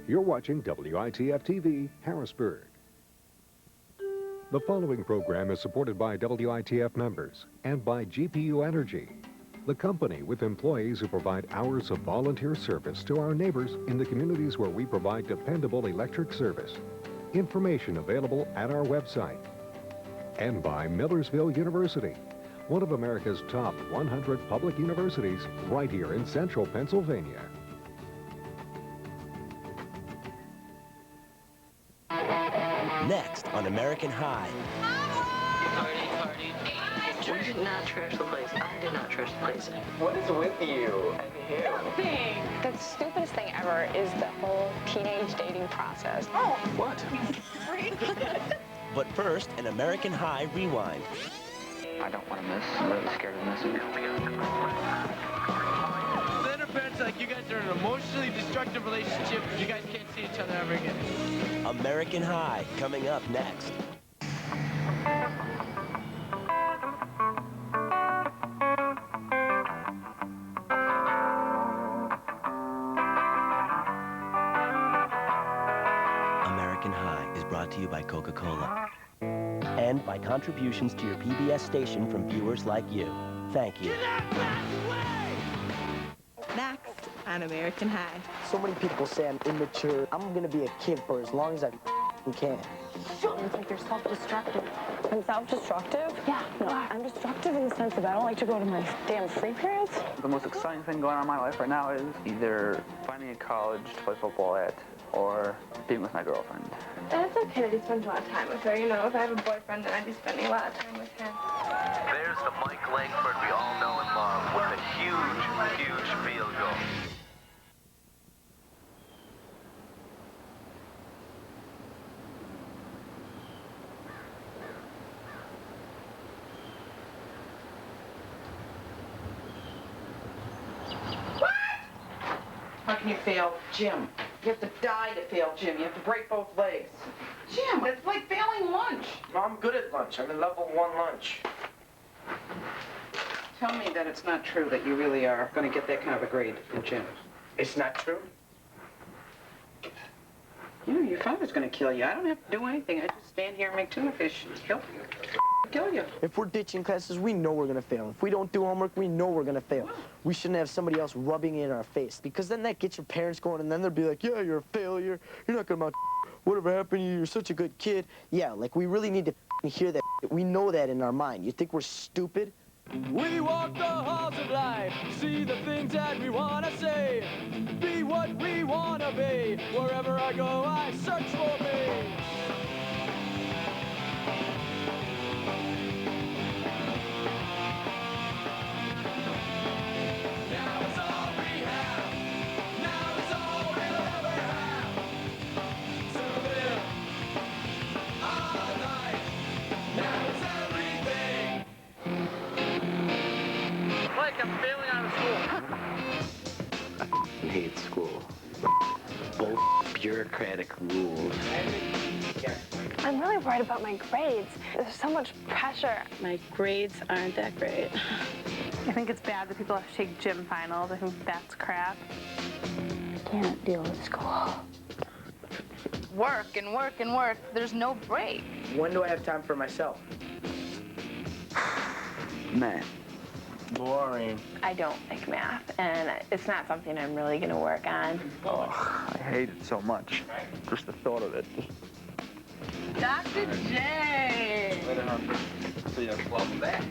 You're watching WITF-TV, Harrisburg. The following program is supported by WITF members and by GPU Energy, the company with employees who provide hours of volunteer service to our neighbors in the communities where we provide dependable electric service. Information available at our website. And by Millersville University, one of America's top 100 public universities right here in central Pennsylvania. Next on American High. Party. We did not trash the place. I did not trash the place. What is with you and him? Nothing. The stupidest thing ever is the whole teenage dating process. Oh, what? Freak. But first, an American High rewind. I don't want to miss. I'm really scared of missing. Then her parents are like, you guys are in an emotionally destructive relationship. You guys can't see each other ever again. American High, coming up next. American High is brought to you by Coca-Cola. And by contributions to your PBS station from viewers like you. Thank you. Next on American High. So many people say I'm immature. I'm gonna be a kid for as long as I can. It's like you're self-destructive. I'm self-destructive? Yeah. No, I'm destructive in the sense that I don't like to go to my damn free periods. The most exciting thing going on in my life right now is either finding a college to play football at or being with my girlfriend. That's okay that he spends a lot of time with her. You know, if I have a boyfriend, then I'd be spending a lot of time with him. There's the Mike Langford we all know and love with a huge field goal. How can you fail gym? You have to die to fail gym. You have to break both legs. Jim, it's like failing lunch. No, I'm good at lunch. I'm in level 1 lunch. Tell me that it's not true that you really are going to get that kind of a grade in gym. It's not true? You know, your father's going to kill you. I don't have to do anything. I just stand here and make tuna fish and kill you. If we're ditching classes, we know we're gonna fail. If we don't do homework, we know we're gonna fail. We shouldn't have somebody else rubbing it in our face, because then that gets your parents going, and then they'll be like, yeah, you're a failure. You're not gonna amount to whatever happened to you. You're such a good kid. Yeah, like we really need to hear that. We know that in our mind. You think we're stupid? We walk the halls of life, see the things that we want to say, be what we want to be. Wherever I go, I search for me. I'm failing out of school. I hate school. Bull bureaucratic rules. I'm really worried about my grades. There's so much pressure. My grades aren't that great. I think it's bad that people have to take gym finals. I think that's crap. I can't deal with school. Work and work and work. There's no break. When do I have time for myself? Man. Boring. I don't like math, and it's not something I'm really gonna work on. Oh, I hate it so much. Just the thought of it. Dr. J. Welcome back.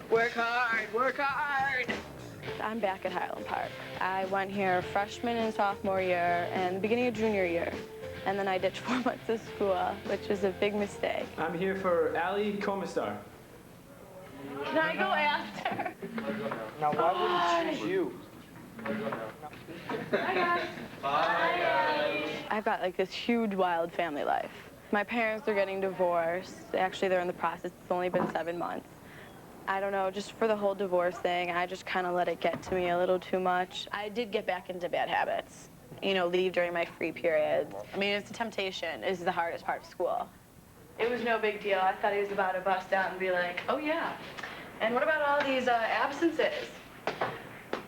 Work hard, work hard. I'm back at Highland Park. I went here freshman and sophomore year and the beginning of junior year. And then I ditched 4 months of school, which was a big mistake. I'm here for Ali Komistar. Can I go after? Now, why wouldn't you choose you? Bye, guys. Bye, guys. I've got like this huge, wild family life. My parents are getting divorced. Actually, they're in the process. It's only been 7 months. I don't know, just for the whole divorce thing, I just kind of let it get to me a little too much. I did get back into bad habits. You know, leave during my free periods. I mean, it's a temptation. This is the hardest part of school. It was no big deal. I thought he was about to bust out and be like, oh yeah, and what about all these absences?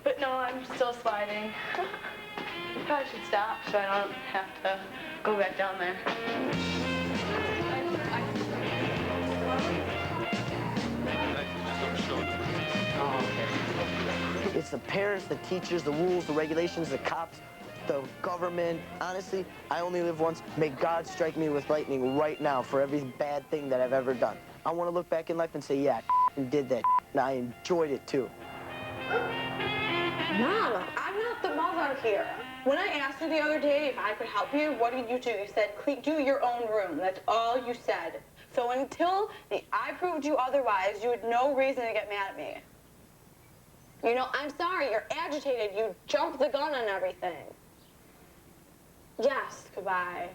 But no, I'm still sliding. Probably should stop so I don't have to go back down there. It's the parents, the teachers, the rules, the regulations, the cops, the government. Honestly, I only live once. May God strike me with lightning right now for every bad thing that I've ever done. I want to look back in life and say, yeah, I did that, and I enjoyed it too. Mom, I'm not the mother here. When I asked you the other day if I could help you, what did you do? You said, do your own room. That's all you said. So until I proved you otherwise, you had no reason to get mad at me. You know, I'm sorry, you're agitated. You jumped the gun on everything. Yes, goodbye.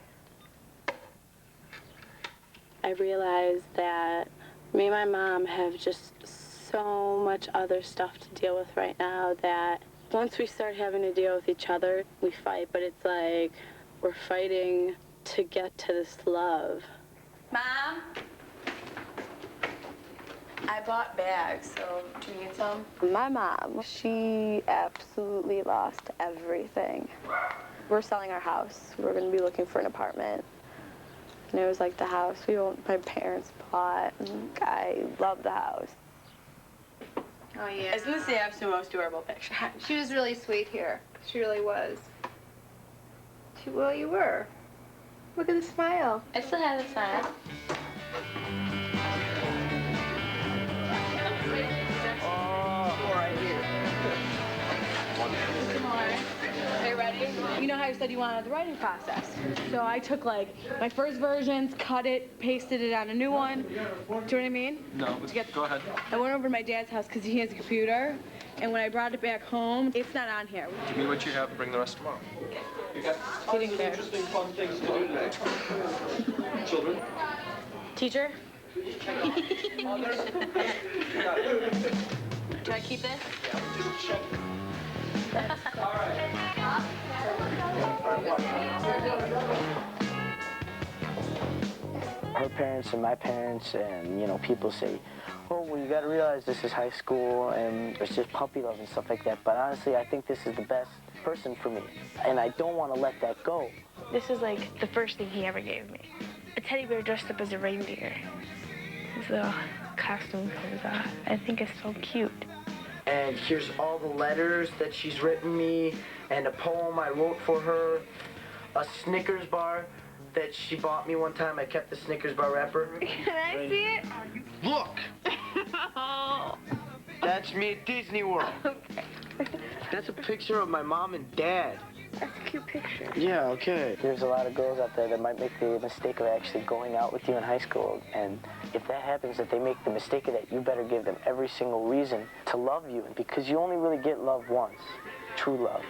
I realized that me and my mom have just so much other stuff to deal with right now that once we start having to deal with each other, we fight, but it's like we're fighting to get to this love. Mom? I bought bags, so do you need some? My mom, she absolutely lost everything. We're selling our house. We're going to be looking for an apartment. And it was like the house my parents bought. And I love the house. Oh, yeah. Isn't this the absolute most adorable picture? She was really sweet here. She really was. Well, you were. Look at the smile. I still have the smile. Are you ready? You know how you said you wanted the writing process. So I took like my first versions, cut it, pasted it on a new one. Do you know what I mean? No, go ahead. I went over to my dad's house because he has a computer, and when I brought it back home, it's not on here. Give me what you have and bring the rest tomorrow. He didn't care. Interesting, fun things to do today. Children? Teacher? Do I keep this? All right. Her parents and my parents and, you know, people say, oh, well, you got to realize this is high school and it's just puppy love and stuff like that. But honestly, I think this is the best person for me. And I don't want to let that go. This is like the first thing he ever gave me. A teddy bear dressed up as a reindeer. His little costume comes off. I think it's so cute. And here's all the letters that she's written me, and a poem I wrote for her, a Snickers bar that she bought me one time. I kept the Snickers bar wrapper. Can I see it? Look! That's me at Disney World. Okay. That's a picture of my mom and dad. That's a cute picture. Yeah, okay. There's a lot of girls out there that might make the mistake of actually going out with you in high school. And if that happens, that they make the mistake of that, you better give them every single reason to love you. Because you only really get love once. True love.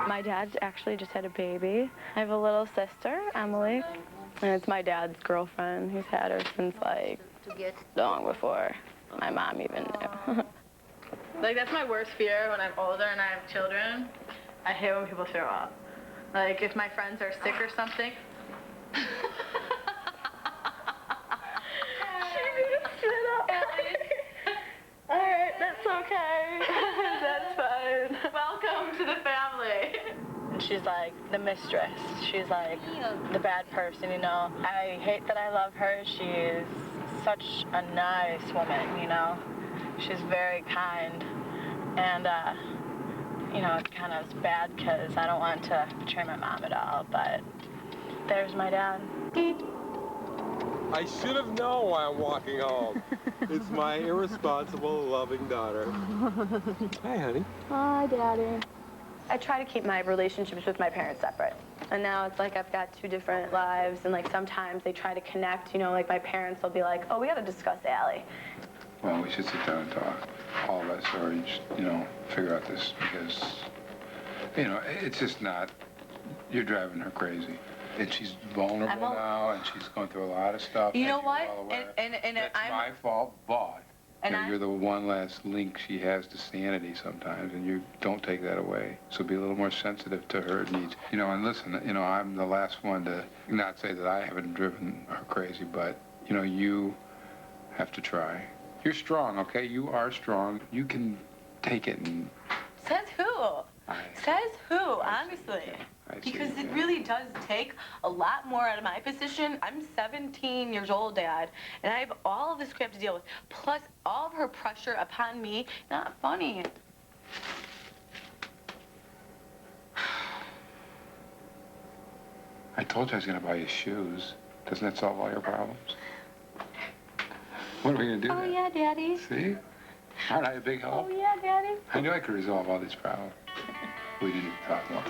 My dad's actually just had a baby. I have a little sister, Emily, and it's my dad's girlfriend. He's had her since like long before my mom even knew. Like, that's my worst fear when I'm older and I have children. I hate when people throw up. Like, if my friends are sick or something. She made us sit up. All right, that's okay. That's fine. Welcome to the family. And she's like the mistress. She's like the bad person, you know. I hate that I love her. She's such a nice woman, you know. She's very kind. And, you know, it kind of is bad because I don't want to betray my mom at all, but there's my dad. I should have known why I'm walking home. It's my irresponsible, loving daughter. Hi, honey. Hi, Daddy. I try to keep my relationships with my parents separate. And now it's like I've got two different lives, and like sometimes they try to connect, you know, like my parents will be like, oh, we gotta discuss Allie. Well, we should sit down and talk, all of us, or just, you know, figure out this, because, you know, it's just not, you're driving her crazy. And she's vulnerable now, and she's going through a lot of stuff. You know as what? you're well aware. And That's I'm my fault, but And you know, you're the one last link she has to sanity sometimes, and you don't take that away. So be a little more sensitive to her needs. You know, and listen, you know, I'm the last one to not say that I haven't driven her crazy, but, you know, you have to try. You're strong, okay? You are strong. You can take it and... Says who? Says who, honestly? Because it really does take a lot more out of my position. I'm 17 years old, Dad, and I have all of this crap to deal with, plus all of her pressure upon me. Not funny. I told you I was going to buy you shoes. Doesn't that solve all your problems? What are we going to do Oh, then? yeah, Daddy. See? Aren't I a big help? Oh, yeah, Daddy. I knew I could resolve all these problems. We didn't talk more.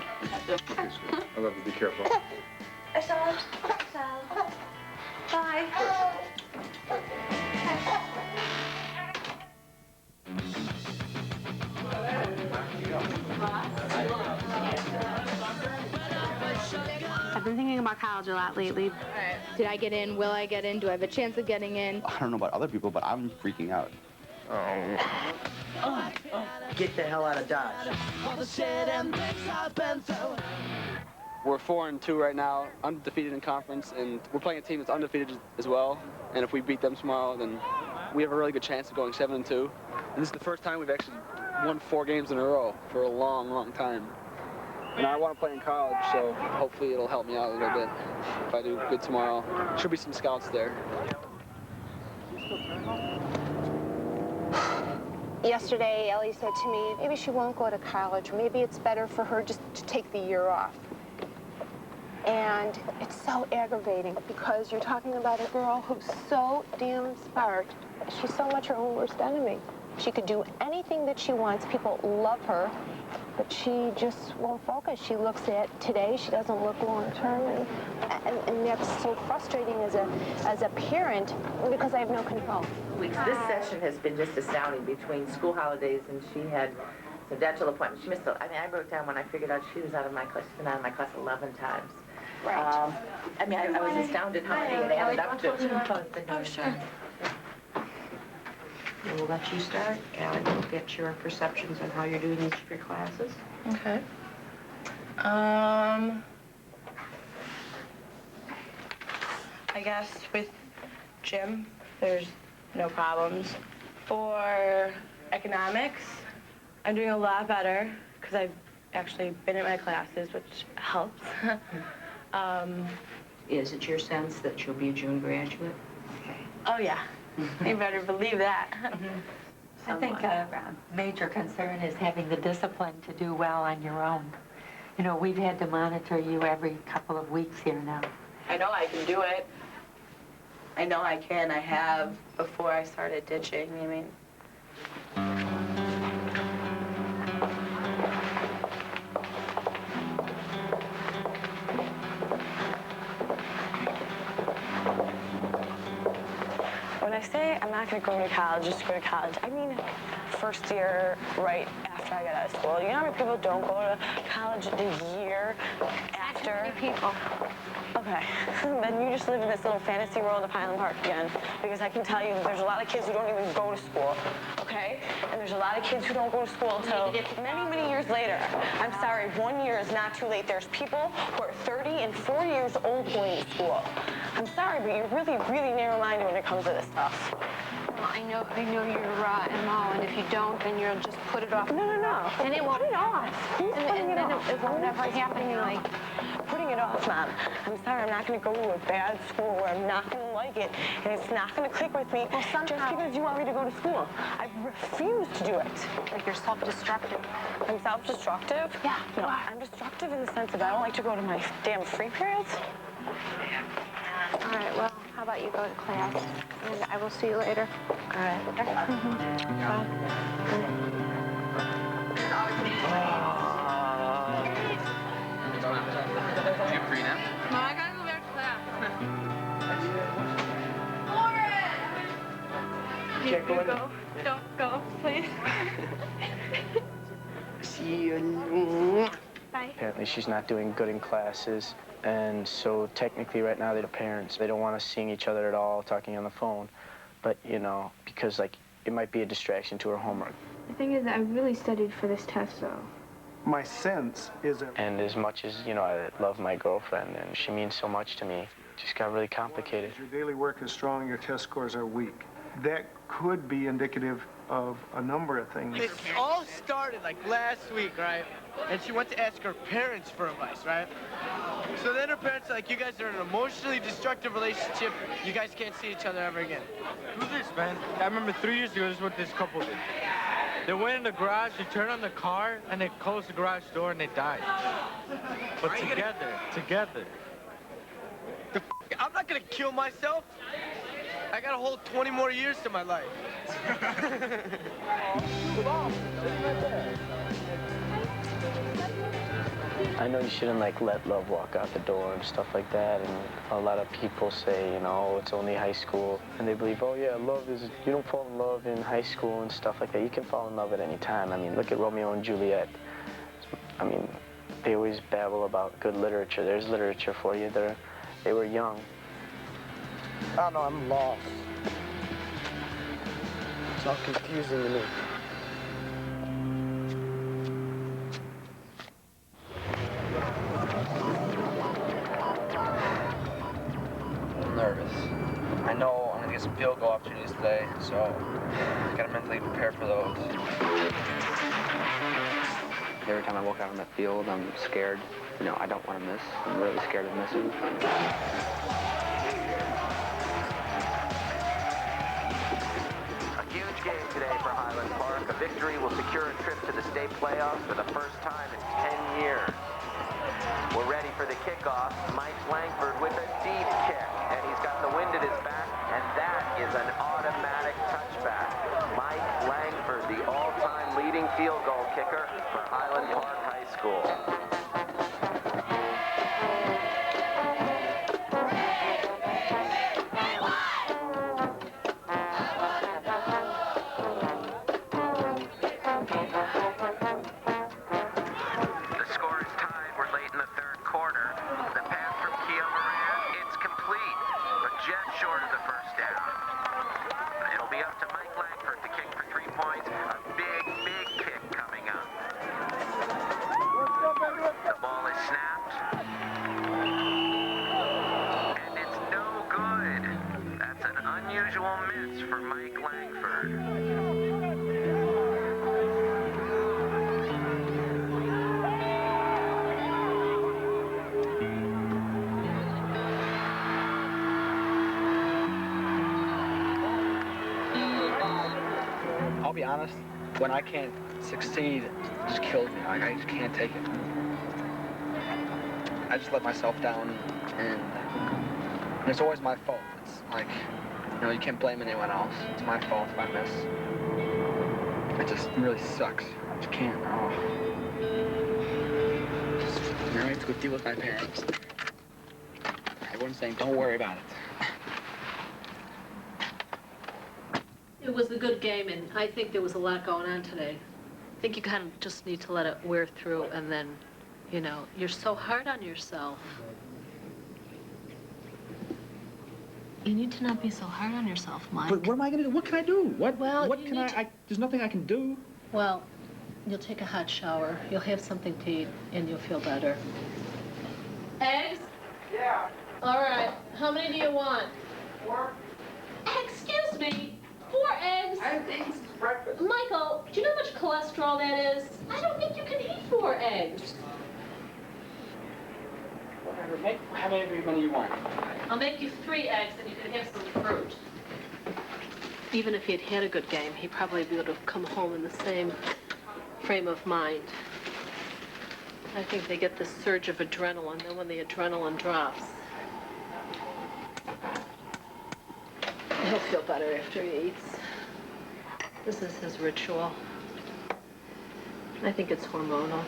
Okay, sweet. I love you. Be careful. Bye. I've been thinking about college a lot lately. Did I get in? Will I get in? Do I have a chance of getting in? I don't know about other people, but I'm freaking out. Get the hell out of Dodge. We're 4-2 right now, undefeated in conference, and we're playing a team that's undefeated as well. And if we beat them tomorrow, then we have a really good chance of going 7-2. And this is the first time we've actually won 4 games in a row for a long, long time. And I want to play in college, so hopefully it'll help me out a little bit if I do good tomorrow. Should be some scouts there. Yesterday, Ellie said to me, maybe she won't go to college. Maybe it's better for her just to take the year off. And it's so aggravating because you're talking about a girl who's so damn smart. She's so much her own worst enemy. She could do anything that she wants. People love her, but she just won't focus. She looks at today. She doesn't look long term, and that's so frustrating as a parent because I have no control. This session has been just astounding between school holidays, and she had the dental appointment. She missed I wrote down when I figured out she was out of my class. She's been out of my class 11 times. Right. I mean, I was astounded how many it added up to. Oh, sure. We'll let you start, and we'll get your perceptions on how you're doing each of your classes. Okay. I guess with gym, there's no problems. For economics, I'm doing a lot better because I've actually been in my classes, which helps. Is it your sense that you'll be a June graduate? Oh, yeah. You better believe that. I think a major concern is having the discipline to do well on your own. You know, we've had to monitor you every couple of weeks here now. I know I can do it. I know I can. I have before I started ditching, I mean. When I say I'm not going to go to college, just to go to college, I mean first year right after I get out of school. You know how many people don't go to college the year after? Many people. Okay, then you just live in this little fantasy world of Highland Park again, because I can tell you that there's a lot of kids who don't even go to school, okay? And there's a lot of kids who don't go to school until many, many years later. I'm sorry, 1 year is not too late. There's people who are 30 and 4 years old going to school. I'm sorry, but you're really, really narrow-minded when it comes to this stuff. Well, I know your MO, and if you don't, then you'll just put it off. No. And it won't. Put it off. Who's putting it off? It won't ever happen. You're like, putting it off, Mom. I'm sorry, I'm not going to go to a bad school where I'm not going to like it, and it's not going to click with me just because you want me to go to school. I refuse to do it. Like you're self-destructive. I'm self-destructive? Yeah. No, I'm destructive in the sense that I don't like to go to my damn free periods. All right, well, how about you go to class, and I will see you later. All right. You free now? No, I gotta go back to class. Lauren! Go. Don't go, please. See you. Bye. Apparently she's not doing good in classes, and so technically right now they're the parents. They don't want us seeing each other at all, talking on the phone, but you know, because like it might be a distraction to her homework. The thing is, I really studied for this test, though. My sense is that... And as much as, you know, I love my girlfriend and she means so much to me, it just got really complicated. Your daily work is strong, your test scores are weak. That could be indicative of a number of things. It all started like last week, right? And she went to ask her parents for advice, right? So then her parents are like, you guys are in an emotionally destructive relationship. You guys can't see each other ever again. Do this, man. I remember 3 years ago, this is what this couple did. They went in the garage, they turned on the car, and they closed the garage door, and they died. But together. I'm not gonna kill myself. I got a whole 20 more years to my life. I know you shouldn't like let love walk out the door and stuff like that, and a lot of people say, you know, oh, it's only high school, and they believe, oh yeah, love is, you don't fall in love in high school and stuff like that. You can fall in love at any time. I mean, look at Romeo and Juliet. I mean, they always babble about good literature. There's literature for you. They were young. I don't know, I'm lost. It's all confusing to me. I'm nervous. I know I'm gonna get some field goal opportunities today, so I gotta mentally prepare for those. Every time I walk out on that field, I'm scared. You know, I don't want to miss. I'm really scared of missing. A huge game today for Highland Park. A victory will secure a trip to the state playoffs for the first time in 10 years. We're ready for the kickoff. Mike Langford with a deep kick, and he's got the wind at his back, and that is an automatic touchback. Mike Langford, the all-time leading field goal kicker for Highland Park High School. I'll be honest, when I can't succeed, it just kills me. Like, I just can't take it. I just let myself down, and it's always my fault. It's like, you know, you can't blame anyone else. It's my fault if I miss. It just really sucks. I just can't. Oh. Now I have to go deal with my parents. Everyone's saying, don't worry about it. It was a good game, and I think there was a lot going on today. I think you kind of just need to let it wear through, and then, you know, you're so hard on yourself. You need to not be so hard on yourself, Mike. But what am I going to do? What can I do? What can I... There's nothing I can do. Well, you'll take a hot shower, you'll have something to eat, and you'll feel better. Eggs? Yeah. All right. How many do you want? 4. Excuse me. 4 eggs. I have eggs for breakfast. Michael, do you know how much cholesterol that is? I don't think you can eat 4 eggs. Whatever. Make how many you want. I'll make you 3 eggs, and you can have some fruit. Even if he had had a good game, he probably would have come home in the same frame of mind. I think they get this surge of adrenaline, then when the adrenaline drops, he'll feel better after he eats. This is his ritual. I think it's hormonal.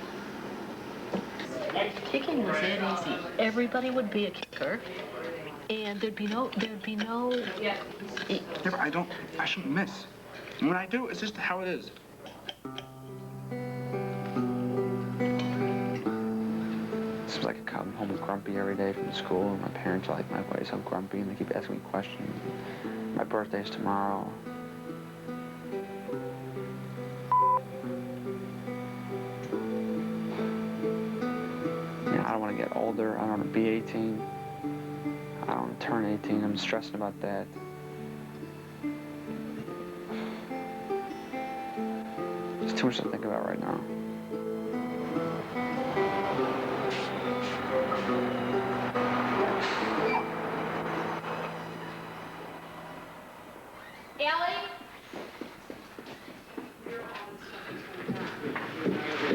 Kicking was that easy. Everybody would be a kicker, and there'd be no. Yeah, but I shouldn't miss. And when I do, it's just how it is. I could come home grumpy every day from school, and my parents are like, why are you so grumpy? And they keep asking me questions. My birthday's tomorrow. Yeah, I don't want to get older. I don't want to be 18. I don't want to turn 18. I'm stressing about that. There's too much to think about right now.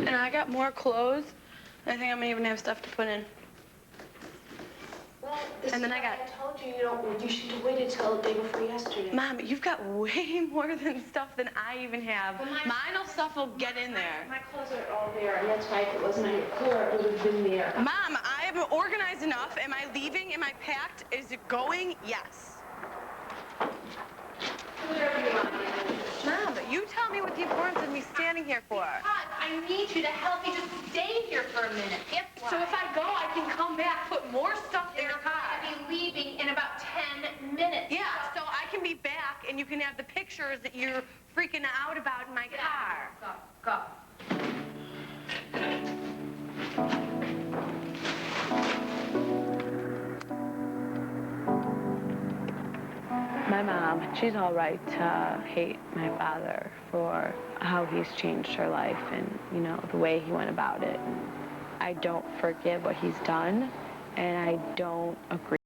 And I got more clothes. I think I'm gonna even have stuff to put in. Well, and then I told you, you should have waited till the day before yesterday. Mom, you've got way more than stuff than I even have. Well, Mine stuff will get in there. My clothes are all there, and that's why if it wasn't on your floor, it would have been there. Mom, I am organized enough. Am I leaving? Am I packed? Is it going? Yes. Whatever you want. Mom, you tell me what the importance of me standing here for. I need you to help me just stay here for a minute. So if I go, I can come back, put more stuff in the car. You're going to be leaving in about 10 minutes. Yeah, so I can be back, and you can have the pictures that you're freaking out about in my car. Go. My mom, she's all right to hate my father for how he's changed her life and, you know, the way he went about it. I don't forgive what he's done, and I don't agree.